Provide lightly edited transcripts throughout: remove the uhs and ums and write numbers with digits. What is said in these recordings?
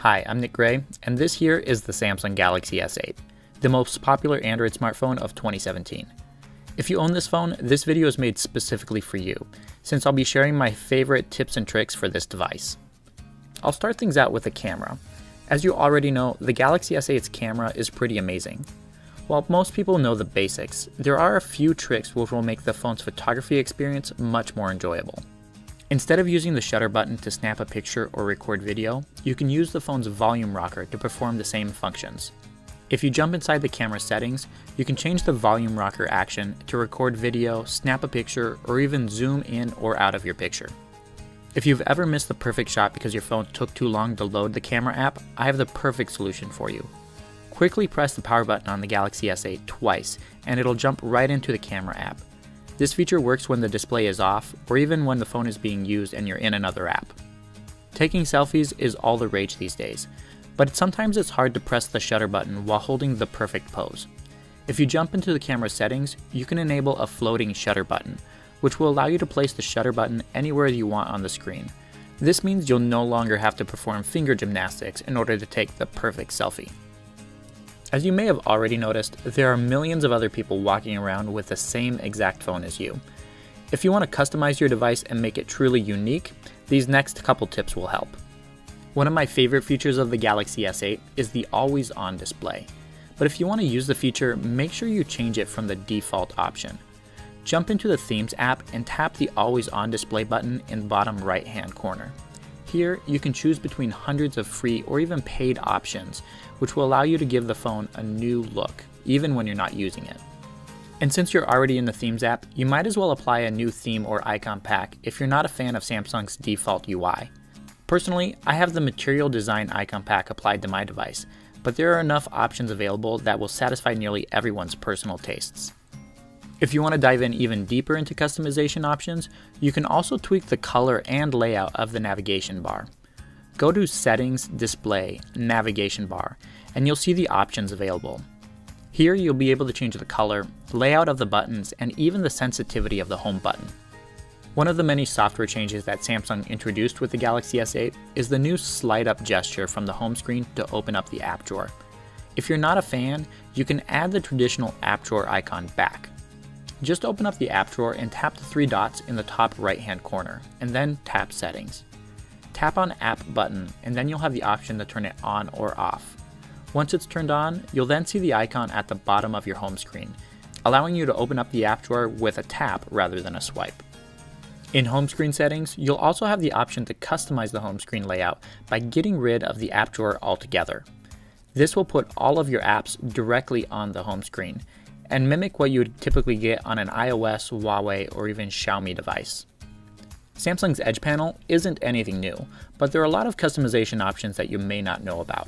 Hi, I'm Nick Gray, and this here is the Samsung Galaxy S8, the most popular Android smartphone of 2017. If you own this phone, this video is made specifically for you, since I'll be sharing my favorite tips and tricks for this device. I'll start things out with the camera. As you already know, the Galaxy S8's camera is pretty amazing. While most people know the basics, there are a few tricks which will make the phone's photography experience much more enjoyable. Instead of using the shutter button to snap a picture or record video, you can use the phone's volume rocker to perform the same functions. If you jump inside the camera settings, you can change the volume rocker action to record video, snap a picture, or even zoom in or out of your picture. If you've ever missed the perfect shot because your phone took too long to load the camera app, I have the perfect solution for you. Quickly press the power button on the Galaxy S8 twice, and it'll jump right into the camera app. This feature works when the display is off, or even when the phone is being used and you're in another app. Taking selfies is all the rage these days, but sometimes it's hard to press the shutter button while holding the perfect pose. If you jump into the camera settings, you can enable a floating shutter button, which will allow you to place the shutter button anywhere you want on the screen. This means you'll no longer have to perform finger gymnastics in order to take the perfect selfie. As you may have already noticed, there are millions of other people walking around with the same exact phone as you. If you want to customize your device and make it truly unique, these next couple tips will help. One of my favorite features of the Galaxy S8 is the always-on display. But if you want to use the feature, make sure you change it from the default option. Jump into the Themes app and tap the always-on display button in the bottom right-hand corner. Here, you can choose between hundreds of free or even paid options, which will allow you to give the phone a new look, even when you're not using it. And since you're already in the Themes app, you might as well apply a new theme or icon pack if you're not a fan of Samsung's default UI. Personally, I have the Material Design icon pack applied to my device, but there are enough options available that will satisfy nearly everyone's personal tastes. If you want to dive in even deeper into customization options, you can also tweak the color and layout of the navigation bar. Go to Settings, Display, Navigation Bar, and you'll see the options available. Here you'll be able to change the color, layout of the buttons, and even the sensitivity of the home button. One of the many software changes that Samsung introduced with the Galaxy S8 is the new slide-up gesture from the home screen to open up the app drawer. If you're not a fan, you can add the traditional app drawer icon back. Just open up the app drawer and tap the three dots in the top right-hand corner, and then tap Settings. Tap on App button, and then you'll have the option to turn it on or off. Once it's turned on, you'll then see the icon at the bottom of your home screen, allowing you to open up the app drawer with a tap rather than a swipe. In home screen settings, you'll also have the option to customize the home screen layout by getting rid of the app drawer altogether. This will put all of your apps directly on the home screen, and mimic what you would typically get on an iOS, Huawei, or even Xiaomi device. Samsung's Edge panel isn't anything new, but there are a lot of customization options that you may not know about.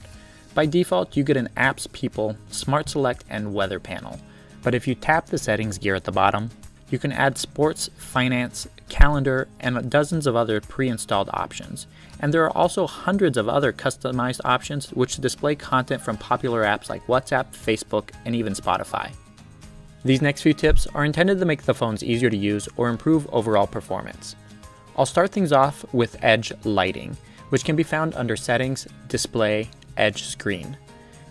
By default, you get an Apps, People, Smart Select, and Weather panel, but if you tap the settings gear at the bottom, you can add sports, finance, calendar, and dozens of other pre-installed options. And there are also hundreds of other customized options which display content from popular apps like WhatsApp, Facebook, and even Spotify. These next few tips are intended to make the phones easier to use or improve overall performance. I'll start things off with Edge Lighting, which can be found under Settings, Display, Edge Screen.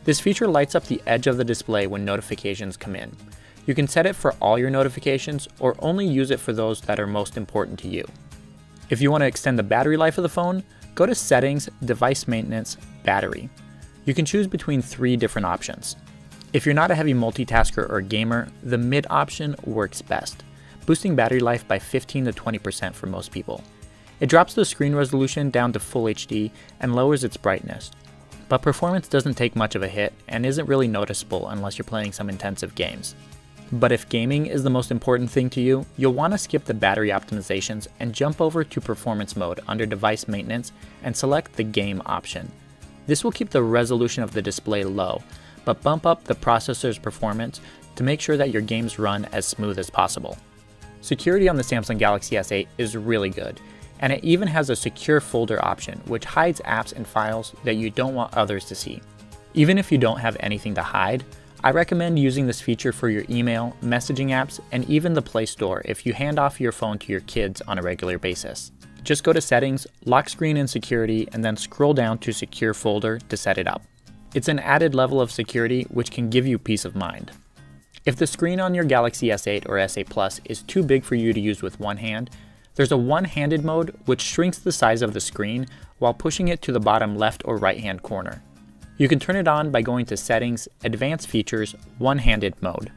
This feature lights up the edge of the display when notifications come in. You can set it for all your notifications or only use it for those that are most important to you. If you want to extend the battery life of the phone, go to Settings, Device Maintenance, Battery. You can choose between three different options. If you're not a heavy multitasker or gamer, the mid option works best, boosting battery life by 15 to 20% for most people. It drops the screen resolution down to Full HD and lowers its brightness, but performance doesn't take much of a hit and isn't really noticeable unless you're playing some intensive games. But if gaming is the most important thing to you, you'll want to skip the battery optimizations and jump over to Performance Mode under Device Maintenance and select the Game option. This will keep the resolution of the display low, but bump up the processor's performance to make sure that your games run as smooth as possible. Security on the Samsung Galaxy S8 is really good, and it even has a secure folder option which hides apps and files that you don't want others to see. Even if you don't have anything to hide, I recommend using this feature for your email, messaging apps, and even the Play Store if you hand off your phone to your kids on a regular basis. Just go to Settings, Lock Screen and Security, and then scroll down to Secure Folder to set it up. It's an added level of security which can give you peace of mind. If the screen on your Galaxy S8 or S8 Plus is too big for you to use with one hand, there's a one-handed mode which shrinks the size of the screen while pushing it to the bottom left or right-hand corner. You can turn it on by going to Settings, Advanced Features, One-Handed Mode.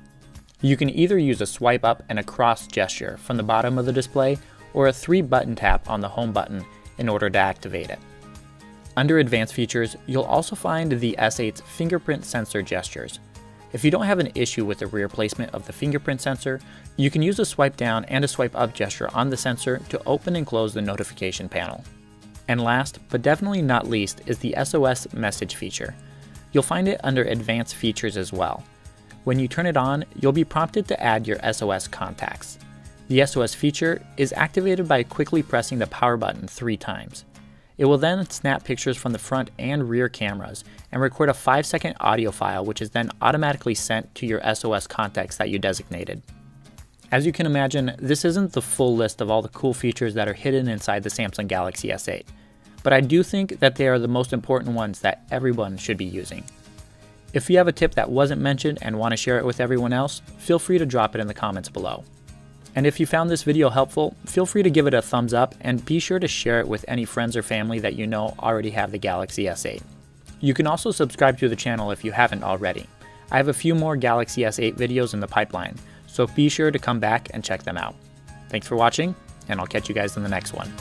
You can either use a swipe up and a cross gesture from the bottom of the display or a 3-button tap on the home button in order to activate it. Under Advanced Features, you'll also find the S8's fingerprint sensor gestures. If you don't have an issue with the rear placement of the fingerprint sensor, you can use a swipe down and a swipe up gesture on the sensor to open and close the notification panel. And last, but definitely not least, is the SOS message feature. You'll find it under Advanced Features as well. When you turn it on, you'll be prompted to add your SOS contacts. The SOS feature is activated by quickly pressing the power button 3 times. It will then snap pictures from the front and rear cameras and record a 5-second audio file which is then automatically sent to your SOS contacts that you designated. As you can imagine, this isn't the full list of all the cool features that are hidden inside the Samsung Galaxy S8, but I do think that they are the most important ones that everyone should be using. If you have a tip that wasn't mentioned and want to share it with everyone else, feel free to drop it in the comments below. And if you found this video helpful, feel free to give it a thumbs up and be sure to share it with any friends or family that you know already have the Galaxy S8. You can also subscribe to the channel if you haven't already. I have a few more Galaxy S8 videos in the pipeline, so be sure to come back and check them out. Thanks for watching, and I'll catch you guys in the next one.